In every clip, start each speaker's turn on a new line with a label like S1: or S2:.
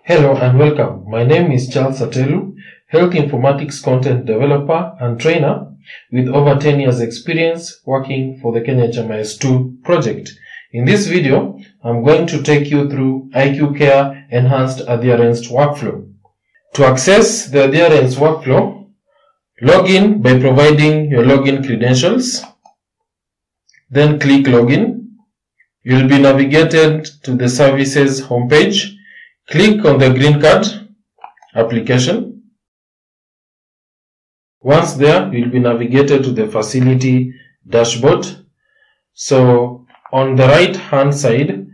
S1: Hello and welcome. My name is Charles Atelu, Health Informatics Content Developer and Trainer with over 10 years experience working for the Kenya HMIS2 project. In this video, I'm going to take you through IQ Care Enhanced Adherence Workflow. To access the adherence workflow, log in by providing your login credentials. Then click Login. You'll be navigated to the services homepage. Click on the green card application. Once there, you'll be navigated to the facility dashboard. So on the right hand side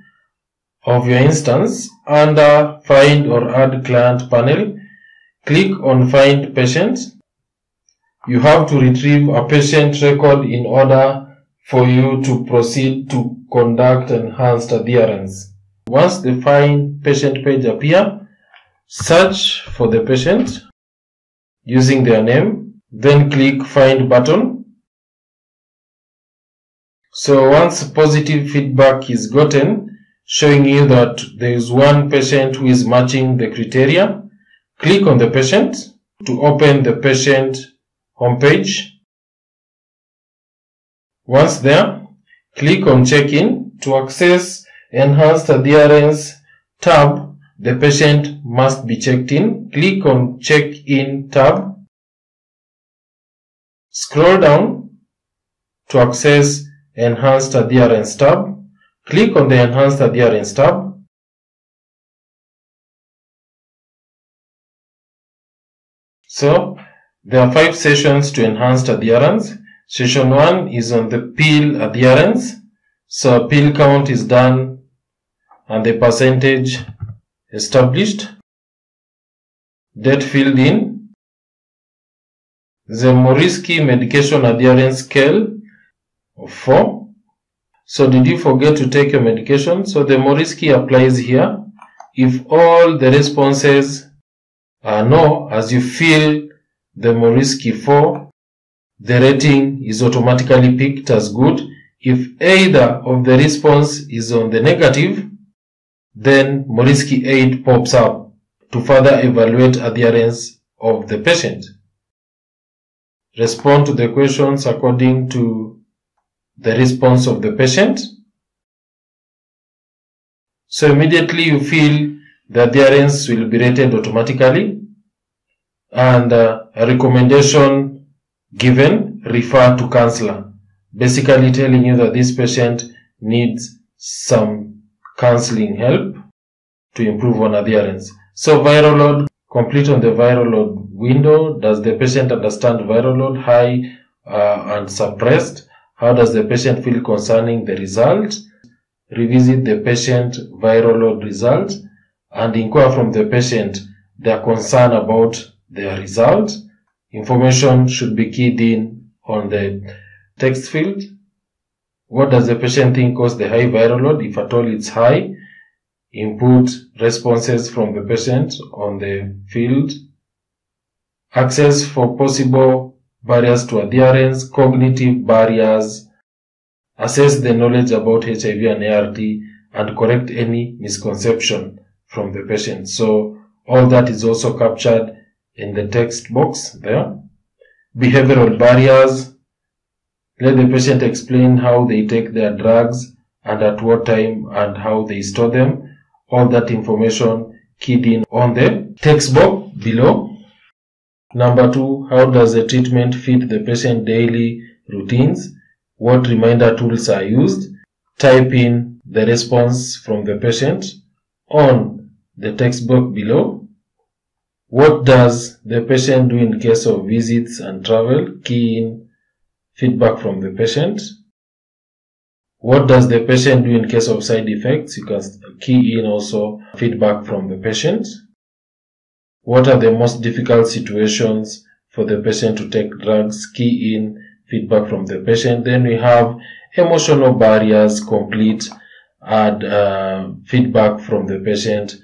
S1: of your instance, under Find or Add Client panel, click on Find Patient. You have to retrieve a patient record in order for you to proceed to conduct enhanced adherence. Once the Find Patient page appears, search for the patient using their name, then click Find button. So once positive feedback is gotten, showing you that there is one patient who is matching the criteria, click on the patient to open the patient homepage. Once there, click on Check-in. To access Enhanced Adherence tab, the patient must be checked in. Click on Check-in tab. Scroll down to access Enhanced Adherence tab. Click on the Enhanced Adherence tab. So, there are 5 sessions to enhanced adherence. Session 1 is on the pill adherence. So pill count is done and the percentage established. Date filled in. Zemoriski medication adherence scale of 4. So did you forget to take your medication? So the Zemoriski applies here. If all the responses are no, as you fill the Zemoriski 4, the rating is automatically picked as good. If either of the response is on the negative, then Zemoriski 8 pops up to further evaluate adherence of the patient. Respond to the questions according to the response of the patient. So immediately you feel the adherence will be rated automatically, and a recommendation given, refer to counselor, basically telling you that this patient needs some counseling help to improve on adherence. So viral load, complete on the viral load window. Does the patient understand viral load, high and suppressed? How does the patient feel concerning the result? Revisit the patient viral load result and inquire from the patient their concern about their result. Information should be keyed in on the text field. What does the patient think caused the high viral load? If at all it's high, input responses from the patient on the field. Access for possible barriers to adherence, cognitive barriers. Assess the knowledge about HIV and ART and correct any misconception from the patient. So all that is also captured in the text box there. Behavioral barriers. Let the patient explain how they take their drugs and at what time and how they store them. All that information keyed in on the text box below. Number 2, how does the treatment fit the patient daily routines? What reminder tools are used? Type in the response from the patient on the text box below. What does the patient do in case of visits and travel? Key in feedback from the patient. What does the patient do in case of side effects? You can key in also feedback from the patient. What are the most difficult situations for the patient to take drugs? Key in feedback from the patient. Then we have emotional barriers, complete, add feedback from the patient.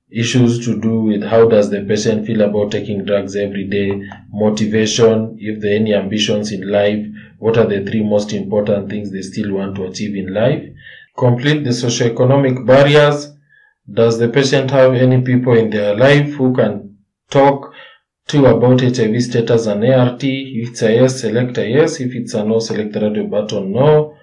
S1: Issues to do with how does the patient feel about taking drugs every day, motivation, if there are any ambitions in life, what are the 3 most important things they still want to achieve in life. Complete the socioeconomic barriers, Does the patient have any people in their life who can talk to about HIV status and ART? If it's a yes, select a yes. If it's a no, select the radio button no.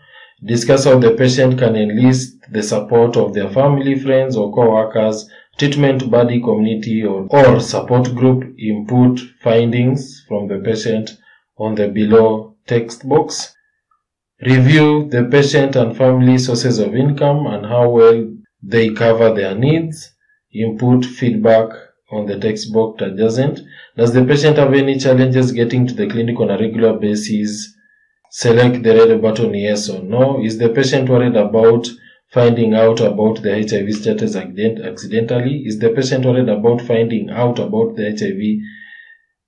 S1: Discuss how the patient can enlist the support of their family, friends, or co-workers, treatment buddy, community, or support group. Input findings from the patient on the below text box. Review the patient and family sources of income and how well they cover their needs. Input feedback on the text box adjacent. Does the patient have any challenges getting to the clinic on a regular basis? Select the red button yes or no. Is the patient worried about finding out about the HIV status accidentally? Is the patient worried about finding out about the HIV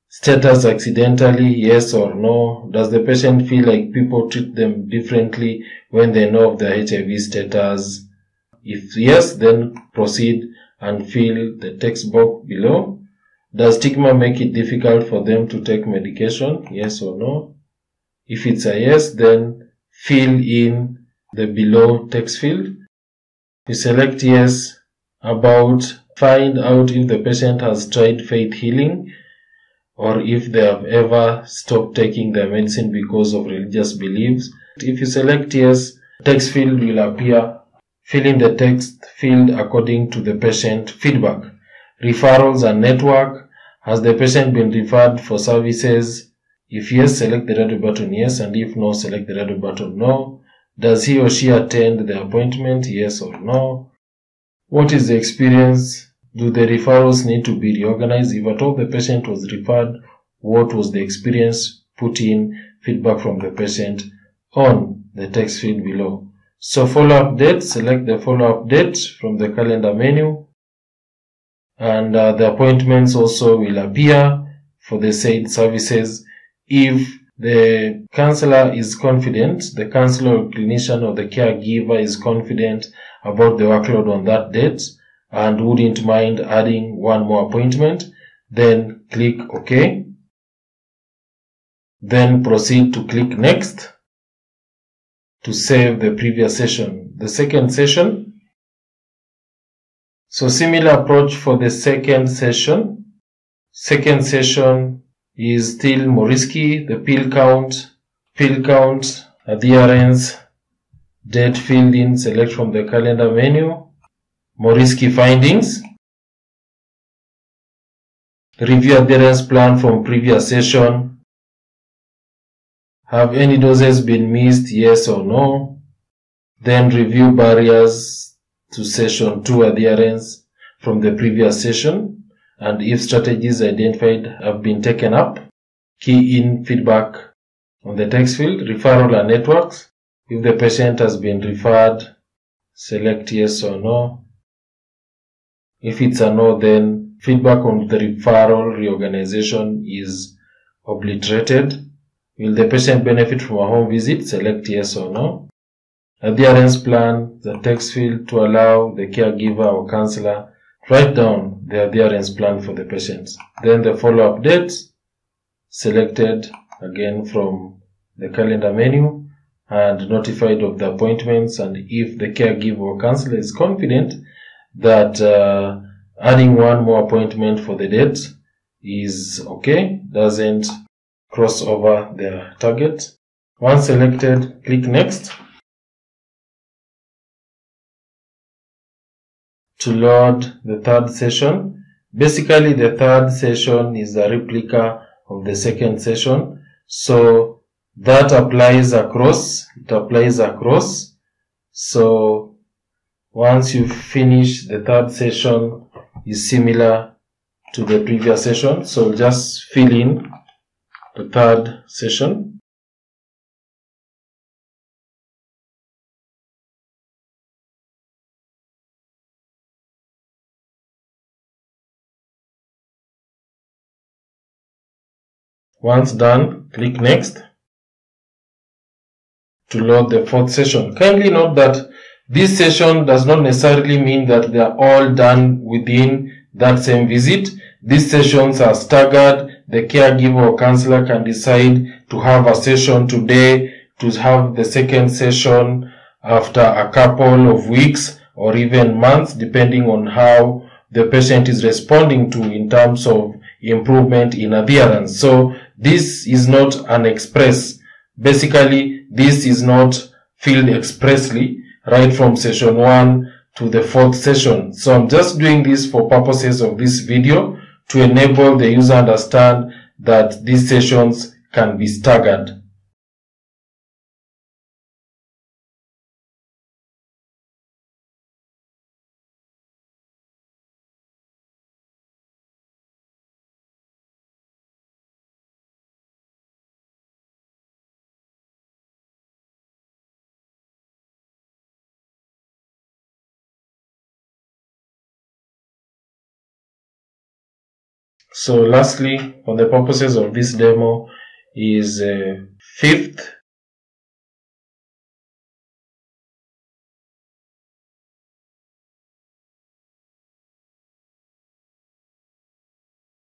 S1: status accidentally? Yes or no. Does the patient feel like people treat them differently when they know of the HIV status? If yes, then proceed and fill the text box below. Does stigma make it difficult for them to take medication? Yes or no. If it's a yes, then fill in the below text field. You select yes about find out if the patient has tried faith healing or if they have ever stopped taking their medicine because of religious beliefs. If you select yes, text field will appear. Fill in the text field according to the patient feedback. Referrals and network. Has the patient been referred for services? If yes, select the red button yes, and if no, select the red button no. Does he or she attend the appointment? Yes or no. What is the experience? Do the referrals need to be reorganized? If at all the patient was referred, what was the experience? Put in feedback from the patient on the text field below. So follow-up date, select the follow-up date from the calendar menu, and the appointments also will appear for the said services. If the counselor is confident, the counselor or clinician or the caregiver is confident about the workload on that date and wouldn't mind adding one more appointment, then click OK. Then proceed to click Next to save the previous session. The second session. So similar approach for the second session. Second session is still more risky. The pill count, adherence, date filled in, select from the calendar menu. More risky findings. Review adherence plan from previous session. Have any doses been missed? Yes or no. Then review barriers to session 2 adherence from the previous session. And if strategies identified have been taken up, key in feedback on the text field. Referral and networks. If the patient has been referred, select yes or no. If it's a no, then feedback on the referral reorganization is obliterated. Will the patient benefit from a home visit? Select yes or no. Adherence plan, the text field to allow the caregiver or counselor write down the adherence plan for the patient. Then the follow-up dates, selected again from the calendar menu and notified of the appointments. And if the caregiver or counselor is confident that adding one more appointment for the date is okay, doesn't cross over their target. Once selected, click Next to load the third session. Basically, the third session is a replica of the second session. So that applies across. It applies across. So once you finish, the third session is similar to the previous session. So just fill in the third session. Once done, click Next to load the fourth session. Kindly note that this session does not necessarily mean that they are all done within that same visit. These sessions are staggered. The caregiver or counselor can decide to have a session today, to have the second session after a couple of weeks, or even months, depending on how the patient is responding to in terms of improvement in adherence. So this is not an express. Basically, this is not filled expressly right from session 1 to the 4th session. So I'm just doing this for purposes of this video to enable the user understand that these sessions can be staggered. So lastly, for the purposes of this demo, is 5th